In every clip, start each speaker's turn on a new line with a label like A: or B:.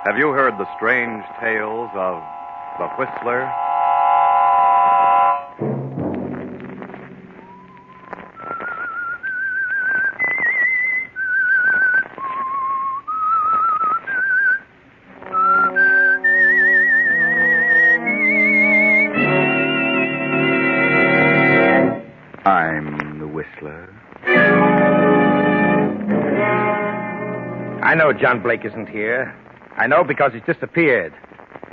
A: Have you heard the strange tales of the Whistler?
B: I'm the Whistler.
C: I know John Blake isn't here. I know because he's disappeared.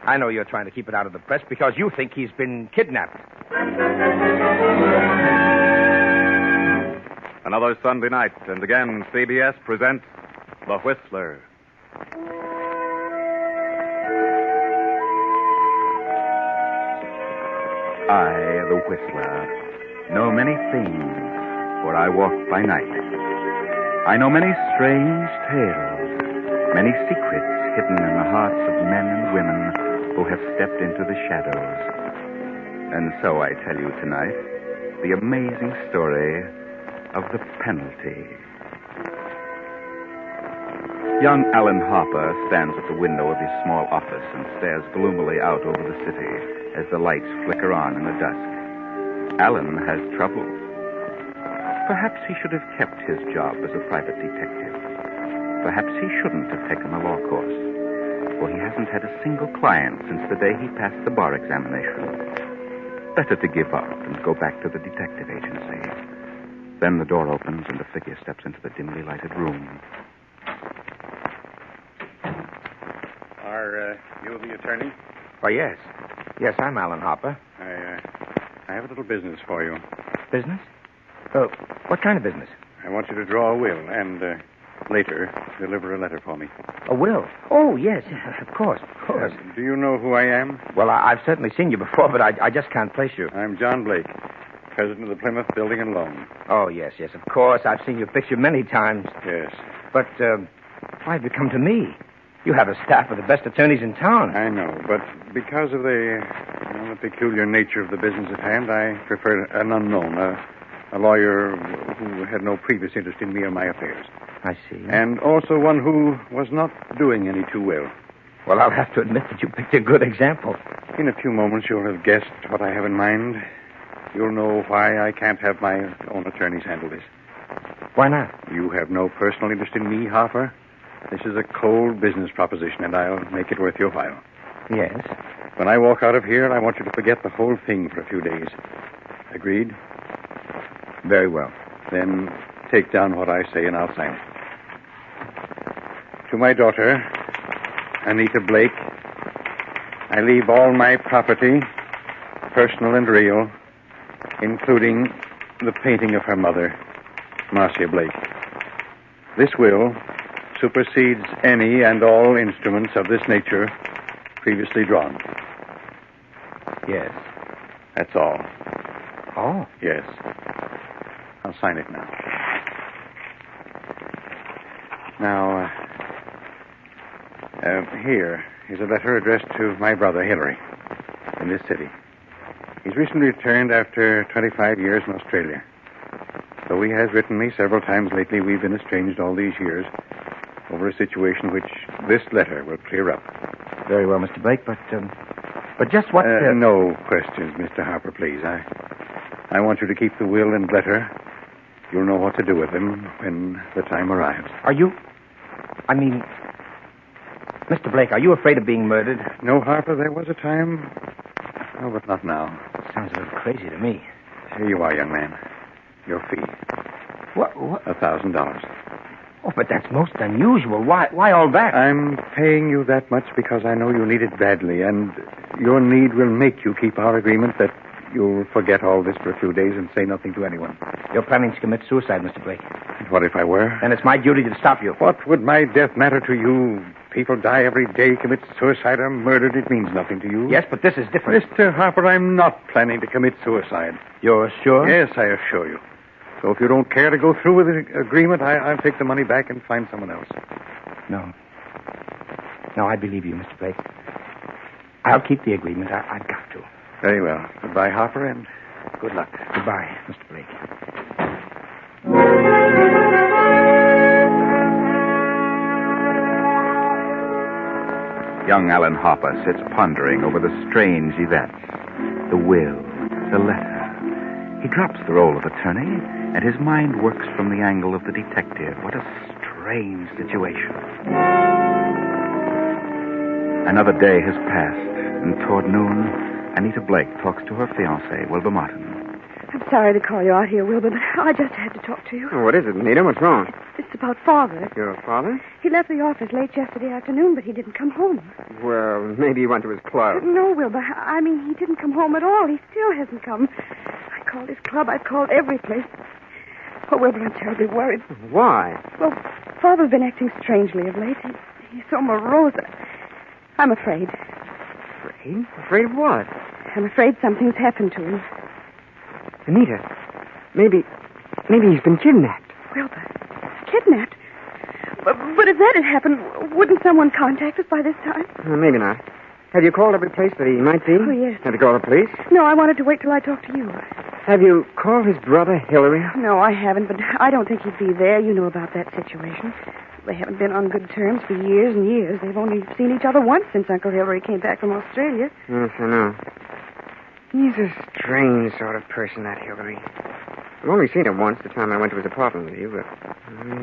C: I know you're trying to keep it out of the press because you think he's been kidnapped.
A: Another Sunday night, and again, CBS presents The Whistler.
B: I, the Whistler, know many things, for I walk by night. I know many strange tales, many secrets hidden in the hearts of men and women who have stepped into the shadows. And so I tell you tonight the amazing story of the penalty. Young Alan Harper stands at the window of his small office and stares gloomily out over the city as the lights flicker on in the dusk. Alan has trouble. Perhaps he should have kept his job as a private detective. Perhaps he shouldn't have taken the law course, for he hasn't had a single client since the day he passed the bar examination. Better to give up and go back to the detective agency. Then the door opens and a figure steps into the dimly lighted room.
D: Are you the attorney?
C: Oh, yes. Yes, I'm Alan Harper.
D: I have a little business for you.
C: Business? Oh, what kind of business?
D: I want you to draw a will and, later, deliver a letter for me.
C: A will? Oh, yes, of course.
D: Do you know who I am?
C: Well, I've certainly seen you before, but I just can't place you.
D: I'm John Blake, president of the Plymouth Building and Loan.
C: Oh, yes, of course. I've seen your picture many times.
D: Yes.
C: But, why have you come to me? You have a staff of the best attorneys in town.
D: I know, but because of the peculiar nature of the business at hand, I prefer an unknown, a lawyer who had no previous interest in me or my affairs.
C: I see.
D: And also one who was not doing any too well.
C: Well, I'll have to admit that you picked a good example.
D: In a few moments, you'll have guessed what I have in mind. You'll know why I can't have my own attorneys handle this.
C: Why not?
D: You have no personal interest in me, Harper. This is a cold business proposition, and I'll make it worth your while.
C: Yes.
D: When I walk out of here, I want you to forget the whole thing for a few days. Agreed?
C: Very well.
D: Then take down what I say, and I'll sign it. To my daughter, Anita Blake, I leave all my property, personal and real, including the painting of her mother, Marcia Blake. This will supersedes any and all instruments of this nature previously drawn.
C: Yes.
D: That's all.
C: Oh?
D: Yes. I'll sign it now. Now, here is a letter addressed to my brother, Hillary, in this city. He's recently returned after 25 years in Australia. Though he has written me several times lately, we've been estranged all these years over a situation which this letter will clear up.
C: Very well, Mr. Blake, but just what...
D: No questions, Mr. Harper, please. I want you to keep the will and letter. You'll know what to do with them when the time arrives.
C: Are you... Mr. Blake, are you afraid of being murdered?
D: No, Harper, there was a time... Oh, but not now.
C: Sounds a little crazy to me.
D: Here you are, young man. Your fee.
C: What?
D: $1,000.
C: Oh, but that's most unusual. Why all that?
D: I'm paying you that much because I know you need it badly, and your need will make you keep our agreement that you'll forget all this for a few days and say nothing to anyone.
C: You're planning to commit suicide, Mr. Blake.
D: And what if I were?
C: Then it's my duty to stop you.
D: What would my death matter to you? People die every day, commit suicide, or murdered. It means nothing to you.
C: Yes, but this is different.
D: Mr. Harper, I'm not planning to commit suicide.
C: You're sure?
D: Yes, I assure you. So if you don't care to go through with the agreement, I'll take the money back and find someone else.
C: No, I believe you, Mr. Blake. I'll keep the agreement. I've got to.
D: Very well. Goodbye, Harper, and good luck.
C: Goodbye, Mr. Blake.
B: Young Alan Harper sits pondering over the strange events. The will, the letter. He drops the role of attorney, and his mind works from the angle of the detective. What a strange situation. Another day has passed, and toward noon, Anita Blake talks to her fiancé, Wilbur Martin.
E: I'm sorry to call you out here, Wilbur, but I just had to talk to you.
F: Oh, what is it, Anita? What's wrong?
E: It's about Father.
F: Your father?
E: He left the office late yesterday afternoon, but he didn't come home.
F: Well, maybe he went to his club.
E: No, Wilbur. I mean, he didn't come home at all. He still hasn't come. I called his club. I called every place. Oh, Wilbur, I'm terribly worried.
F: Why?
E: Well, Father's been acting strangely of late. He's so morose. I'm afraid.
F: Afraid? Afraid of what?
E: I'm afraid something's happened to him.
F: Anita, maybe he's been kidnapped.
E: Wilbur, kidnapped? But if that had happened, wouldn't someone contact us by this time?
F: Maybe not. Have you called every place that he might be?
E: Oh, yes.
F: Have you called the police?
E: No, I wanted to wait till I talked to you.
F: Have you called his brother, Hillary?
E: No, I haven't, but I don't think he'd be there. You know about that situation. They haven't been on good terms for years and years. They've only seen each other once since Uncle Hillary came back from Australia.
F: Yes, I know. He's a strange sort of person, that Hillary. I've only seen him once, the time I went to his apartment with you, but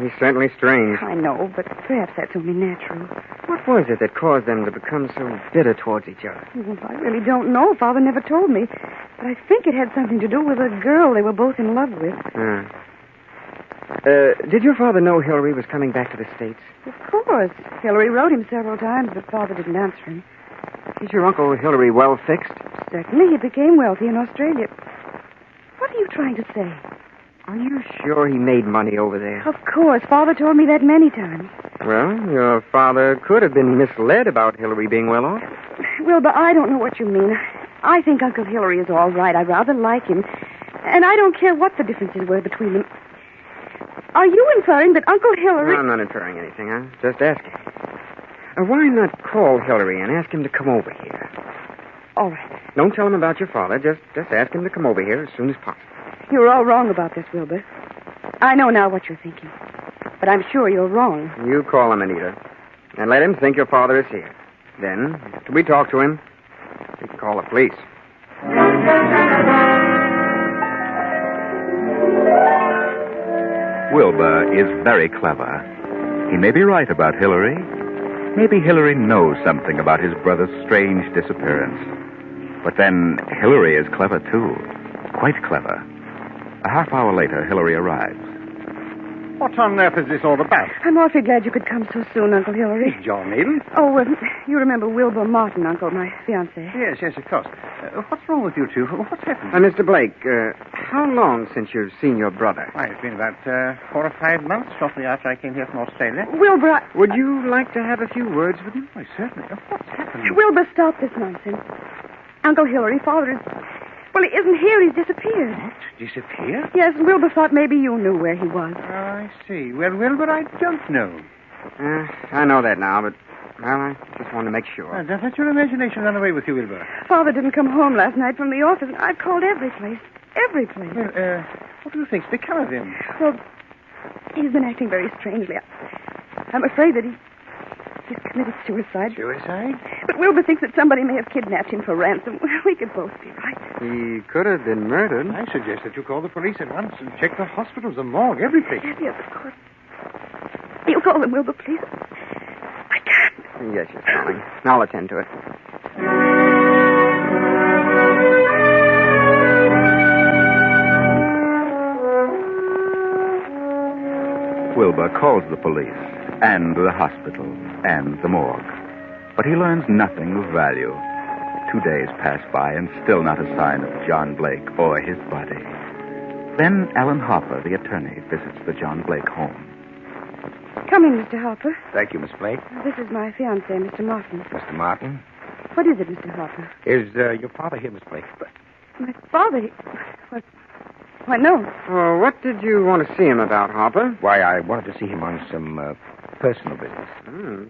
F: he's certainly strange.
E: I know, but perhaps that's only natural.
F: What was it that caused them to become so bitter towards each other?
E: Well, I really don't know. Father never told me. But I think it had something to do with a girl they were both in love with.
F: Did your father know Hillary was coming back to the States?
E: Of course. Hillary wrote him several times, but Father didn't answer him.
F: Is your Uncle Hillary well fixed?
E: Certainly. He became wealthy in Australia. What are you trying to say?
F: Are you sure he made money over there?
E: Of course. Father told me that many times.
F: Well, your father could have been misled about Hillary being well off.
E: Wilbur, I don't know what you mean. I think Uncle Hillary is all right. I rather like him. And I don't care what the differences were between them. Are you inferring that Uncle Hillary...
F: No, I'm not inferring anything. I'm just asking. Why not call Hillary and ask him to come over here?
E: All right.
F: Don't tell him about your father. Just ask him to come over here as soon as possible.
E: You're all wrong about this, Wilbur. I know now what you're thinking. But I'm sure you're wrong.
F: You call him, Anita. And let him think your father is here. Then, after we talk to him, we can call the police.
B: Wilbur is very clever. He may be right about Hillary. Maybe Hillary knows something about his brother's strange disappearance. But then Hillary is clever, too. Quite clever. A half hour later, Hillary arrives.
D: What on earth is this all about?
E: I'm awfully glad you could come so soon, Uncle Hillary.
D: John Needle?
E: Oh, you remember Wilbur Martin, Uncle, my fiancé.
D: Yes, of course. What's wrong with you two? What's happened?
F: Mr. Blake, how long since you've seen your brother?
D: Why, it's been about 4 or 5 months, shortly after I came here from Australia.
E: Wilbur,
F: Would you like to have a few words with him?
D: Why, certainly. What's happened?
E: Wilbur, stop this nonsense. Uncle Hillary, Father is... Well, he isn't here. He's disappeared.
D: What? Disappeared?
E: Yes, and Wilbur thought maybe you knew where he was.
D: Oh, I see. Well, Wilbur, I don't know.
F: I know that now, but, well, I just wanted to make sure.
D: Don't let your imagination run away with you, Wilbur.
E: Father didn't come home last night from the office, and I've called every place. Every place.
D: Well, what do you think's become of him?
E: Well, he's been acting very strangely. I'm afraid that he's committed suicide.
F: Suicide?
E: But Wilbur thinks that somebody may have kidnapped him for ransom. We could both be right.
F: He could have been murdered.
D: I suggest that you call the police at once and check the hospitals, the morgue, everything.
E: Yes, of course. You call them, Wilbur, please. I can't.
F: Yes, yes, darling. I'll attend to it.
B: Wilbur calls the police and the hospital and the morgue. But he learns nothing of value. 2 days pass by and still not a sign of John Blake or his body. Then Alan Harper, the attorney, visits the John Blake home.
E: Come in, Mr. Harper.
C: Thank you, Miss Blake.
E: This is my fiancé, Mr. Martin.
C: Mr. Martin.
E: What is it, Mr. Harper?
C: Is your father here, Miss Blake?
E: My father? Why, no.
F: Oh, what did you want to see him about, Harper?
C: Why, I wanted to see him on some personal business.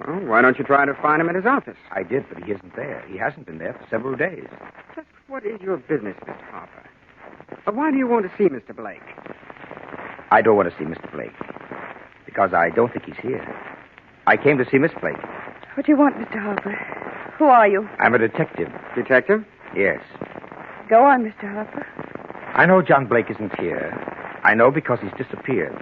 F: Well, why don't you try to find him at his office?
C: I did, but he isn't there. He hasn't been there for several days.
F: Just what is your business, Mr. Harper? Why do you want to see Mr. Blake?
C: I don't want to see Mr. Blake because I don't think he's here. I came to see Miss Blake.
E: What do you want, Mr. Harper? Who are you?
C: I'm a detective.
F: Detective?
C: Yes.
E: Go on, Mr. Harper.
C: I know John Blake isn't here. I know because he's disappeared.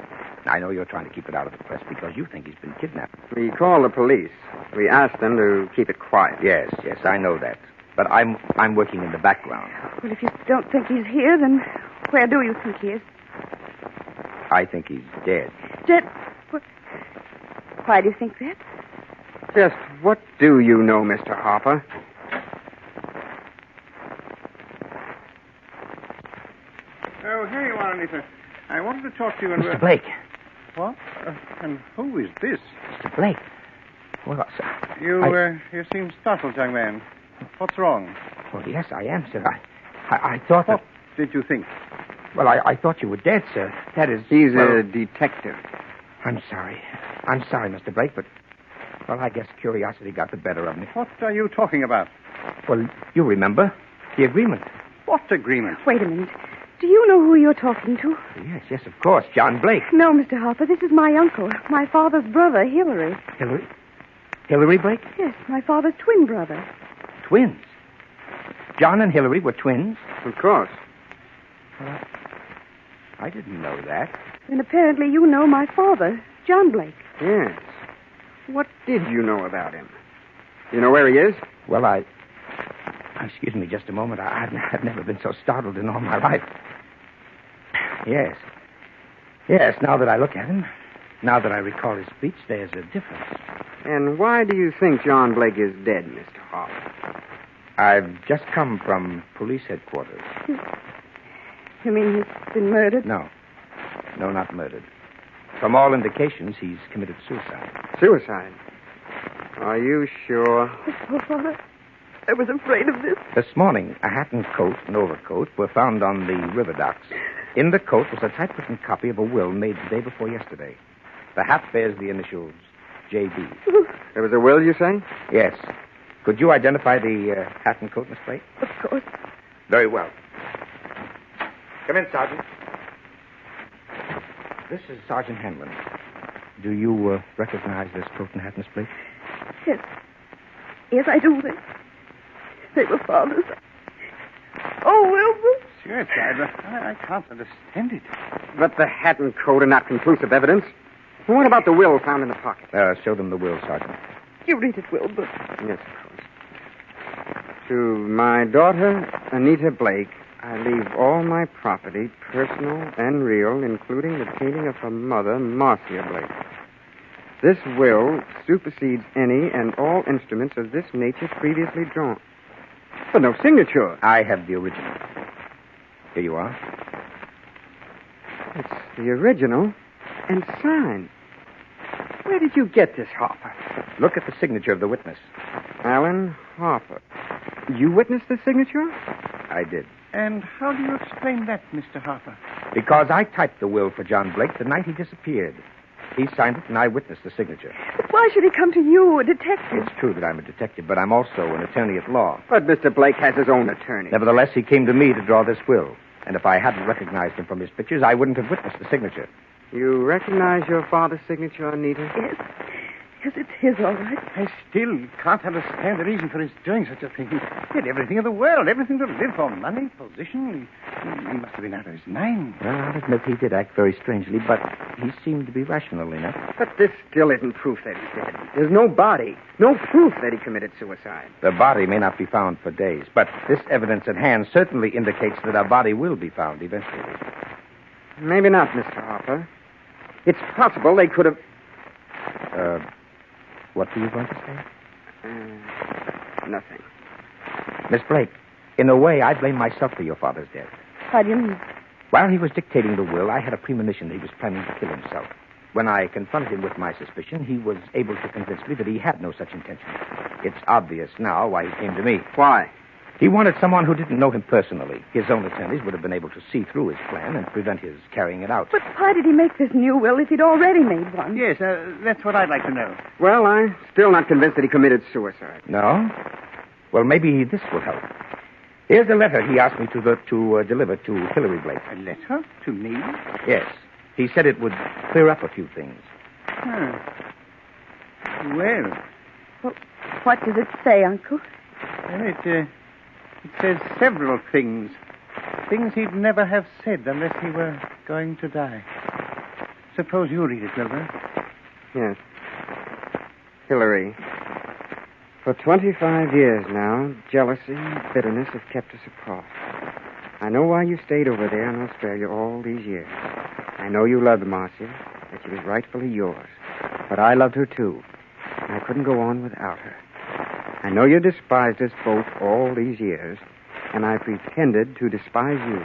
C: I know you're trying to keep it out of the press because you think he's been kidnapped.
F: We called the police. We asked them to keep it quiet.
C: Yes, I know that. But I'm working in the background.
E: Well, if you don't think he's here, then where do you think he is?
C: I think he's dead.
E: Dead? What? Why do you think that?
F: Just what do you know, Mr. Harper?
D: Oh, here you are, Anita. I wanted to talk to you and...
C: Mr. Blake.
D: What? And who is this?
C: Mr. Blake. Well, sir.
D: You seem startled, young man. What's wrong?
C: Well, yes, I am, sir. I thought
D: What
C: that...
D: did you think?
C: Well, I thought you were dead, sir. That is...
F: He's a detective.
C: I'm sorry. I'm sorry, Mr. Blake, but... Well, I guess curiosity got the better of me.
D: What are you talking about?
C: Well, you remember the agreement.
D: What agreement?
E: Wait a minute. Do you know who you're talking to?
C: Yes, of course. John Blake.
E: No, Mr. Harper. This is my uncle, my father's brother, Hillary.
C: Hillary? Hillary Blake?
E: Yes, my father's twin brother.
C: Twins. John and Hillary were twins?
F: Of course.
C: Well, I didn't know that.
E: And apparently you know my father, John Blake.
F: Yes. What did you know about him? You know where he is?
C: Well, excuse me just a moment. I've never been so startled in all my life. Yes. Yes, now that I look at him, now that I recall his speech, there's a difference.
F: And why do you think John Blake is dead, Mr. Harper?
C: I've just come from police headquarters.
E: You mean he's been murdered?
C: No, not murdered. From all indications, he's committed suicide.
F: Suicide? Are you sure?
E: Oh, Father, I was afraid of this.
C: This morning, a hat and coat and overcoat were found on the river docks. In the coat was a typewritten copy of a will made the day before yesterday. The hat bears the initials J.B.
F: There was a will, you say?
C: Yes. Could you identify the hat and coat, Miss Blake?
E: Of course.
C: Very well. Come in, Sergeant. This is Sergeant Hanlon. Do you recognize this coat and hat, Miss Blake?
E: Yes. Yes, I do. They were father's. Oh, Wilbur.
D: Sure, Driver. I can't understand it.
F: But the hat and coat are not conclusive evidence. And what about the will found in the pocket?
C: Show them the will, Sergeant.
E: You read it, Wilbur.
F: Yes, of course. To my daughter, Anita Blake, I leave all my property, personal and real, including the painting of her mother, Marcia Blake. This will supersedes any and all instruments of this nature previously drawn. But no signature.
C: I have the original. Here you are.
F: It's the original and signed. Where did you get this, Harper?
C: Look at the signature of the witness.
F: Alan Harper. You witnessed the signature?
C: I did.
D: And how do you explain that, Mr. Harper?
C: Because I typed the will for John Blake the night he disappeared. He signed it, and I witnessed the signature.
E: But why should he come to you, a detective?
C: It's true that I'm a detective, but I'm also an attorney at law.
F: But Mr. Blake has his own attorney.
C: Nevertheless, he came to me to draw this will. And if I hadn't recognized him from his pictures, I wouldn't have witnessed the signature.
F: You recognize your father's signature, Anita?
E: Yes. Yes, it's his, all right.
D: I still can't understand the reason for his doing such a thing. He had everything in the world, everything to live for, money, position. He must have been out of his mind.
C: Well, I'll admit he did act very strangely, but he seemed to be rational enough.
F: But this still isn't proof that he's dead. There's no body, no proof that he committed suicide.
C: The body may not be found for days, but this evidence at hand certainly indicates that a body will be found eventually.
F: Maybe not, Mr. Harper. It's possible they could have...
C: What were you going to say?
F: Nothing.
C: Miss Blake, in a way, I blame myself for your father's death.
E: How do you mean?
C: While he was dictating the will, I had a premonition that he was planning to kill himself. When I confronted him with my suspicion, he was able to convince me that he had no such intention. It's obvious now why he came to me.
F: Why?
C: He wanted someone who didn't know him personally. His own attorneys would have been able to see through his plan and prevent his carrying it out.
E: But why did he make this new will if he'd already made one?
D: Yes, that's what I'd like to know.
F: Well, I'm still not convinced that he committed suicide.
C: No? Well, maybe this will help. Here's a letter he asked me to deliver to Hillary Blake.
D: A letter? To me?
C: Yes. He said it would clear up a few things.
D: Well,
E: What does it say, Uncle?
G: It says several things. Things he'd never have said unless he were going to die. Suppose you read it, Wilbur.
F: Yes. Hillary. For 25 years now, jealousy and bitterness have kept us apart. I know why you stayed over there in Australia all these years. I know you loved Marcia, that she was rightfully yours. But I loved her, too. I couldn't go on without her. I know you despised us both all these years, and I pretended to despise you.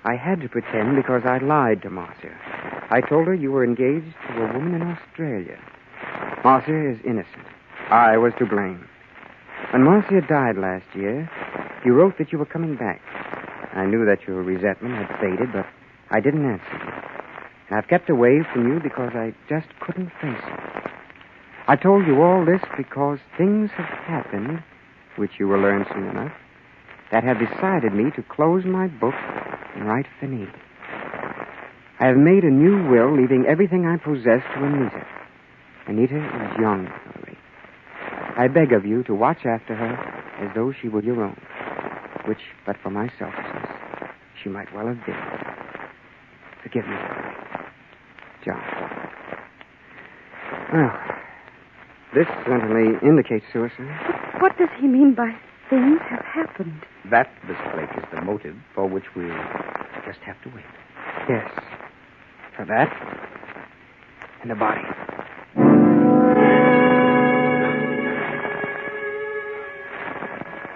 F: I had to pretend because I lied to Marcia. I told her you were engaged to a woman in Australia. Marcia is innocent. I was to blame. When Marcia died last year, you wrote that you were coming back. I knew that your resentment had faded, but I didn't answer you. And I've kept away from you because I just couldn't face it. I told you all this because things have happened, which you will learn soon enough, that have decided me to close my book and write finite. I have made a new will, leaving everything I possess to Anita. Anita is young, Hillary. I beg of you to watch after her as though she were your own, which, but for my selfishness, she might well have been. Forgive me, Hillary. John. Well, this certainly indicates suicide.
E: What does he mean by things have happened?
C: That, Miss Blake, is the motive for which we'll just have to wait.
F: Yes. For that and the body.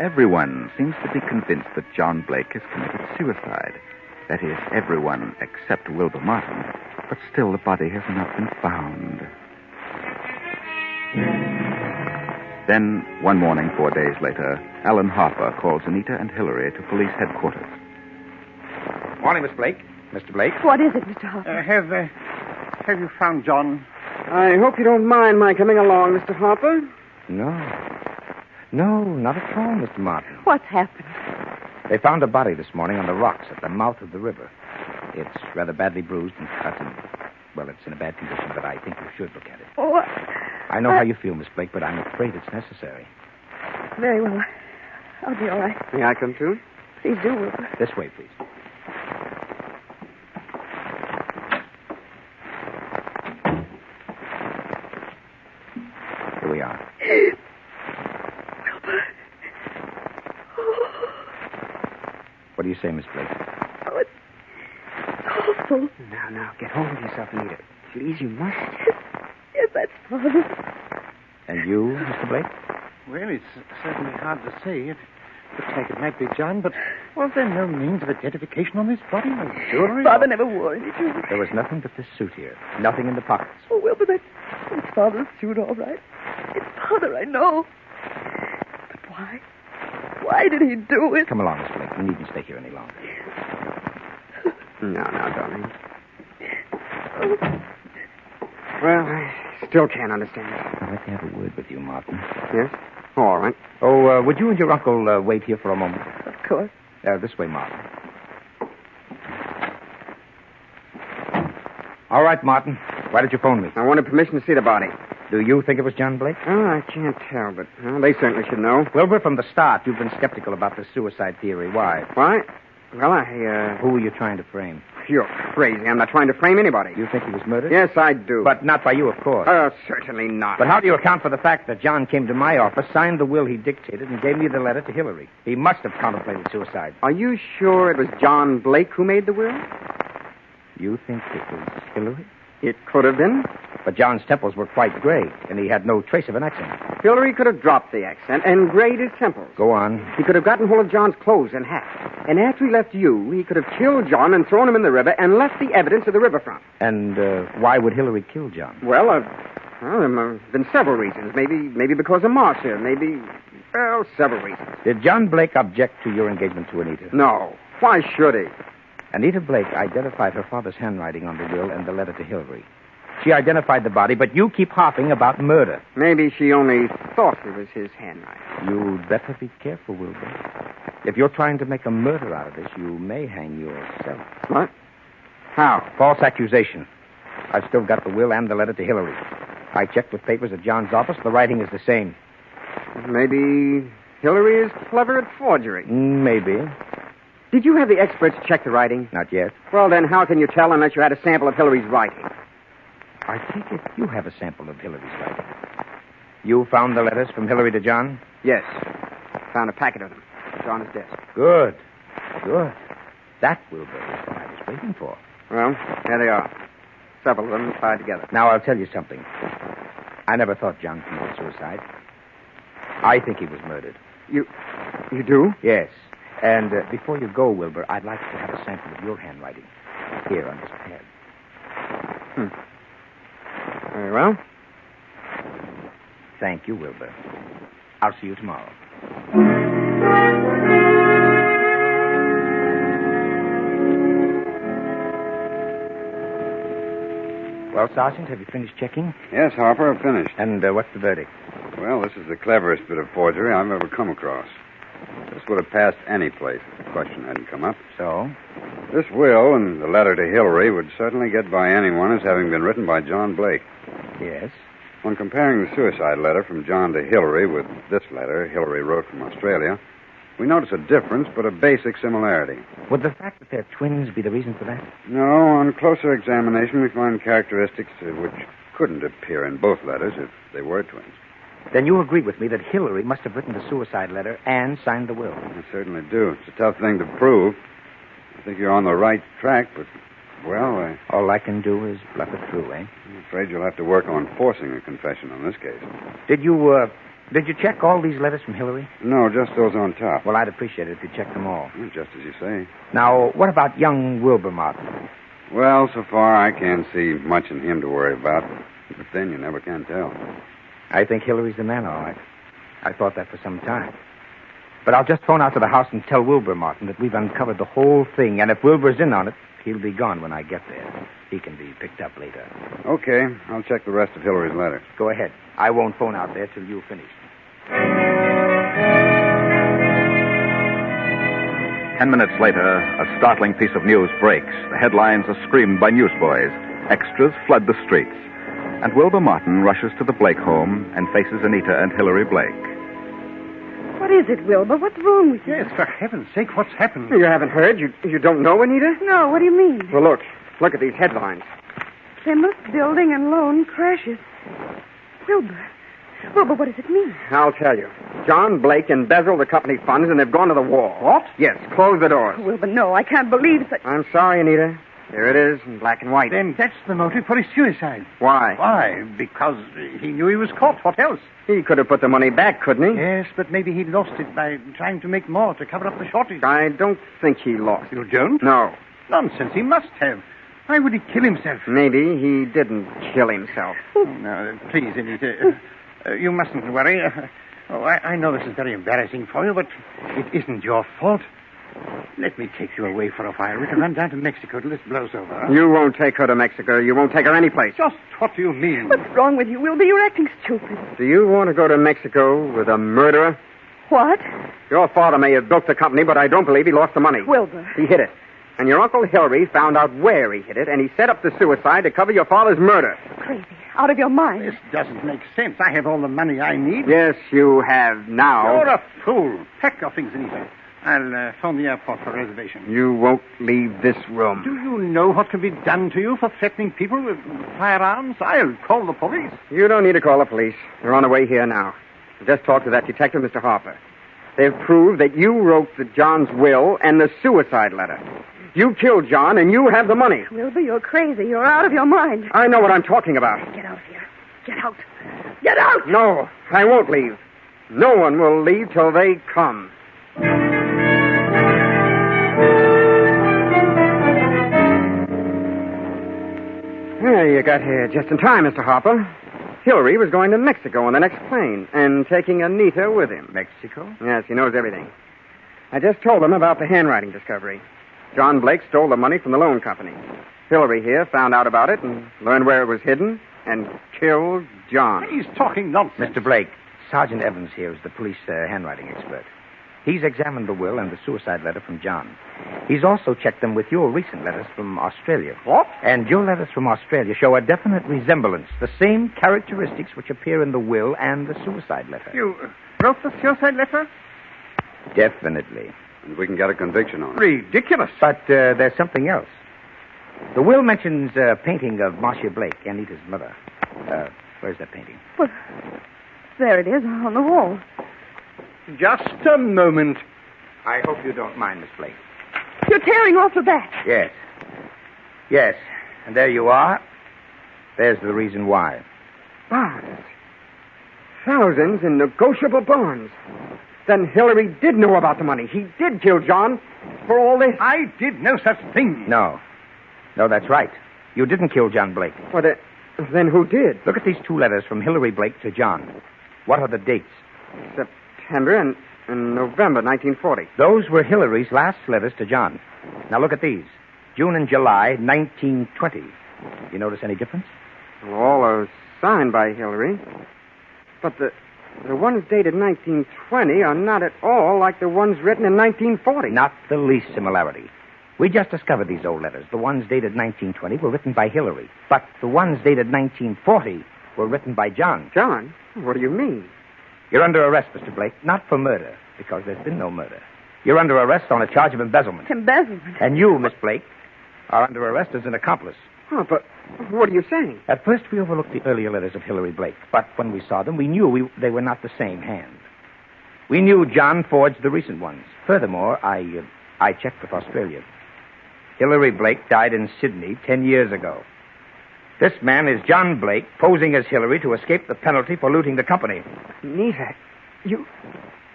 B: Everyone seems to be convinced that John Blake has committed suicide. That is, everyone except Wilbur Martin. But still, the body has not been found. Then, one morning, 4 days later, Alan Harper calls Anita and Hillary to police headquarters.
C: Morning, Miss Blake. Mr. Blake?
E: What is it, Mr. Harper?
G: Have you found John?
F: I hope you don't mind my coming along, Mr. Harper.
C: No. No, not at all, Mr. Martin.
E: What's happened?
C: They found a body this morning on the rocks at the mouth of the river. It's rather badly bruised and cut, and, well, it's in a bad condition, but I think you should look at it.
E: Oh,
C: I know how you feel, Miss Blake, but I'm afraid it's necessary.
E: Very well. I'll be all right.
F: May I come too?
E: Please do, Wilbur.
C: This way, please. Here we are.
E: Wilbur.
C: What do you say, Miss Blake?
E: Oh, it's awful.
F: Now, get hold of yourself, Anita. Please, you must.
E: Yes, that's Father.
C: And you, Mr. Blake?
G: Well, it's certainly hard to say. It looks like it might be John, but was there no means of identification on this body? No jewelry?
E: Father never wore any jewelry.
C: There was nothing but this suit here. Nothing in the pockets.
E: Oh, Wilbur, that's Father's suit, all right. It's Father, I know. But why? Why did he do it?
C: Come along, Miss Blake. You needn't stay here any longer.
F: Now, darling. Well, I still can't understand it.
C: I'd like to have a word with you, Martin.
F: Yes? All right.
C: Oh, would you and your uncle wait here for a moment?
E: Of course.
C: This way, Martin. All right, Martin. Why did you phone me?
F: I wanted permission to see the body.
C: Do you think it was John Blake?
F: Oh, I can't tell, but they certainly should know.
C: Wilbur, from the start, you've been skeptical about this suicide theory. Why?
F: Why? Well,
C: Who were you trying to frame?
F: You're crazy. I'm not trying to frame anybody.
C: You think he was murdered?
F: Yes, I do.
C: But not by you, of course.
F: Certainly not.
C: But how do you account for the fact that John came to my office, signed the will he dictated, and gave me the letter to Hillary? He must have contemplated suicide.
F: Are you sure it was John Blake who made the will?
C: You think it was Hillary?
F: It could have been.
C: But John's temples were quite gray, and he had no trace of an accent.
F: Hillary could have dropped the accent and grayed his temples.
C: Go on.
F: He could have gotten hold of John's clothes and hat. And after he left you, he could have killed John and thrown him in the river and left the evidence at the riverfront.
C: And why would Hillary kill John?
F: Well, there have been several reasons. Maybe because of Marcia. Several reasons.
C: Did John Blake object to your engagement to Anita?
F: No. Why should he?
C: Anita Blake identified her father's handwriting on the will and the letter to Hillary. She identified the body, but you keep harping about murder.
F: Maybe she only thought it was his handwriting.
C: You'd better be careful, Wilbur. If you're trying to make a murder out of this, you may hang yourself.
F: What? How?
C: False accusation. I've still got the will and the letter to Hillary. I checked with papers at John's office. The writing is the same.
F: Maybe Hillary is clever at forgery.
C: Maybe.
F: Did you have the experts check the writing?
C: Not yet.
F: Well, then how can you tell unless you had a sample of Hillary's writing?
C: I take it you have a sample of Hillary's writing. You found the letters from Hillary to John?
F: Yes. Found a packet of them. It's on his desk.
C: Good. Good. That, Wilbur, is what I was waiting for.
F: Well, there they are. Several of them tied together.
C: Now, I'll tell you something. I never thought John committed suicide. I think he was murdered.
F: You do?
C: Yes. And before you go, Wilbur, I'd like to have a sample of your handwriting. Here on this pad.
F: Very well.
C: Thank you, Wilbur. I'll see you tomorrow. Well, Sergeant, have you finished checking?
D: Yes, Harper, I've finished.
C: And what's the verdict?
D: Well, this is the cleverest bit of forgery I've ever come across. This would have passed any place if the question hadn't come up.
C: So?
D: This will and the letter to Hillary would certainly get by anyone as having been written by John Blake.
C: Yes.
D: When comparing the suicide letter from John to Hillary with this letter Hillary wrote from Australia, we notice a difference, but a basic similarity.
C: Would the fact that they're twins be the reason for that?
D: No, on closer examination, we find characteristics which couldn't appear in both letters if they were twins.
C: Then you agree with me that Hillary must have written the suicide letter and signed the will.
D: I certainly do. It's a tough thing to prove. I think you're on the right track, but, well,
C: All I can do is bluff it through, eh?
D: I'm afraid you'll have to work on forcing a confession on this case.
C: Did you check all these letters from Hillary?
D: No, just those on top.
C: Well, I'd appreciate it if you checked them all.
D: Well, just as you say.
C: Now, what about young Wilbur Martin?
D: Well, so far I can't see much in him to worry about. But then you never can tell.
C: I think Hillary's the man, all right. I thought that for some time. But I'll just phone out to the house and tell Wilbur Martin that we've uncovered the whole thing, and if Wilbur's in on it, he'll be gone when I get there. He can be picked up later.
D: Okay, I'll check the rest of Hillary's letter.
C: Go ahead. I won't phone out there till you've finished.
B: 10 minutes later, a startling piece of news breaks. The headlines are screamed by newsboys. Extras flood the streets. And Wilbur Martin rushes to the Blake home and faces Anita and Hillary Blake.
E: What is it, Wilbur? What's wrong with you?
G: Yes, for heaven's sake, what's happened?
F: You haven't heard? You don't know, Anita?
E: No, what do you mean?
F: Well, look at these headlines.
E: Plymouth building and loan crashes. Wilbur, what does it mean?
F: I'll tell you. John Blake embezzled the company funds and they've gone to the wall.
G: What?
F: Yes, close the doors.
E: Wilbur, no, I can't believe such...
F: I'm sorry, Anita. Here it is in black and white.
G: Then that's the motive for his suicide.
F: Why?
G: Why? Because he knew he was caught. What else?
F: He could have put the money back, couldn't he?
G: Yes, but maybe he lost it by trying to make more to cover up the shortage.
F: I don't think he lost.
G: You don't?
F: No.
G: Nonsense. He must have. Why would he kill himself?
F: Maybe he didn't kill himself.
G: No, please, Anita. You mustn't worry. I know this is very embarrassing for you, but it isn't your fault. Let me take you away for a while. We can run down to Mexico till this blows over. Huh?
F: You won't take her to Mexico. You won't take her anyplace.
G: Just what do you mean?
E: What's wrong with you, Wilbur? You're acting stupid.
F: Do you want to go to Mexico with a murderer?
E: What?
F: Your father may have built the company, but I don't believe he lost the money.
E: Wilbur.
F: He hid it. And your Uncle Hillary found out where he hid it, and he set up the suicide to cover your father's murder.
E: Crazy. Out of your mind.
G: This doesn't make sense. I have all the money I need.
F: Yes, you have now.
G: You're a fool. Pack your things, Anita. I'll phone the airport for a reservation.
F: You won't leave this room.
G: Do you know what can be done to you for threatening people with firearms? I'll call the police.
F: You don't need to call the police. They're on the way here now. I just talked to that detective, Mr. Harper. They've proved that you wrote John's will and the suicide letter. You killed John, and you have the money.
E: Wilbur, you're crazy. You're out of your mind.
F: I know what I'm talking about.
E: Get out of here. Get out. Get out!
F: No, I won't leave. No one will leave till they come. You got here just in time, Mr. Harper. Hillary was going to Mexico on the next plane and taking Anita with him.
C: Mexico?
F: Yes, he knows everything. I just told him about the handwriting discovery. John Blake stole the money from the loan company. Hillary here found out about it and learned where it was hidden and killed John.
G: He's talking nonsense.
C: Mr. Blake, Sergeant Evans here is the police handwriting expert. He's examined the will and the suicide letter from John. He's also checked them with your recent letters from Australia.
G: What?
C: And your letters from Australia show a definite resemblance, the same characteristics which appear in the will and the suicide letter.
G: You wrote the suicide letter?
C: Definitely.
H: And we can get a conviction on it.
G: Ridiculous.
C: But there's something else. The will mentions a painting of Marcia Blake, Anita's mother. Where's that painting?
E: Well, there it is on the wall.
G: Just a moment.
C: I hope you don't mind, Miss Blake.
E: You're tearing off the back.
C: Yes. Yes. And there you are. There's the reason why.
F: Bonds. Thousands in negotiable bonds. Then Hillary did know about the money. He did kill John for all this.
G: I did no such thing.
C: No. No, that's right. You didn't kill John Blake.
F: But then who did?
C: Look at these two letters from Hillary Blake to John. What are the dates?
F: September and November 1940.
C: Those were Hillary's last letters to John. Now look at these. June and July, 1920. You notice any difference?
F: All are signed by Hillary. But the ones dated 1920 are not at all like the ones written in 1940.
C: Not the least similarity. We just discovered these old letters. The ones dated 1920 were written by Hillary. But the ones dated 1940 were written by John.
F: John? What do you mean?
C: You're under arrest, Mr. Blake. Not for murder, because there's been no murder. You're under arrest on a charge of embezzlement.
E: Embezzlement?
C: And you, Miss Blake, are under arrest as an accomplice.
F: Oh, but what are you saying?
C: At first, we overlooked the earlier letters of Hillary Blake. But when we saw them, we knew they were not the same hand. We knew John forged the recent ones. Furthermore, I checked with Australia. Hillary Blake died in Sydney 10 years ago. This man is John Blake, posing as Hillary to escape the penalty for looting the company.
F: Nita, you...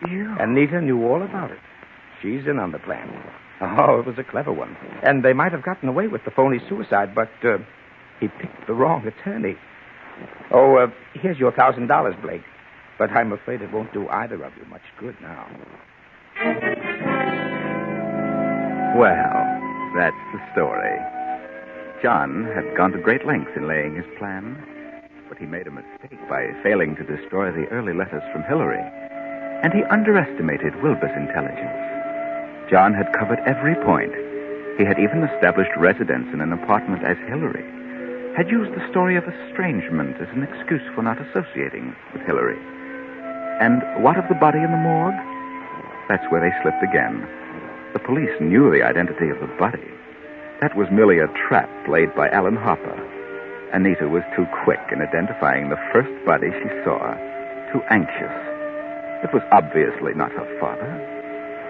C: And Nita knew all about it. She's in on the plan. Oh, it was a clever one. And they might have gotten away with the phony suicide, but he picked the wrong attorney. Oh, here's your $1,000, Blake. But I'm afraid it won't do either of you much good now.
B: Well, that's the story. John had gone to great lengths in laying his plan, but he made a mistake by failing to destroy the early letters from Hillary, and he underestimated Wilbur's intelligence. John had covered every point. He had even established residence in an apartment as Hillary, had used the story of estrangement as an excuse for not associating with Hillary. And what of the body in the morgue? That's where they slipped again. The police knew the identity of the body. That was merely a trap laid by Alan Harper. Anita was too quick in identifying the first body she saw, too anxious. It was obviously not her father,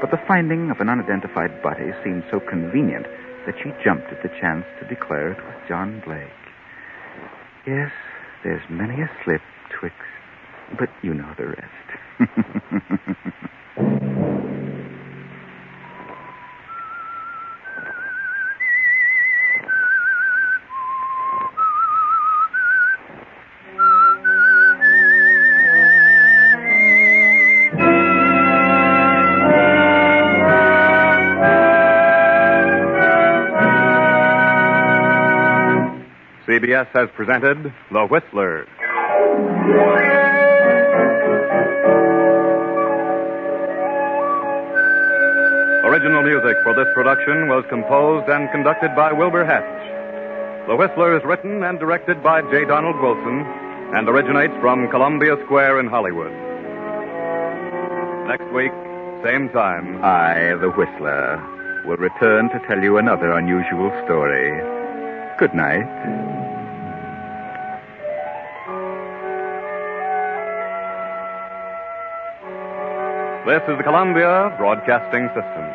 B: but the finding of an unidentified body seemed so convenient that she jumped at the chance to declare it was John Blake. Yes, there's many a slip twixt, but you know the rest.
A: CBS has presented The Whistler. Original music for this production was composed and conducted by Wilbur Hatch. The Whistler is written and directed by J. Donald Wilson and originates from Columbia Square in Hollywood. Next week, same time.
B: I, the Whistler, will return to tell you another unusual story. Good night.
A: This is the Columbia Broadcasting System.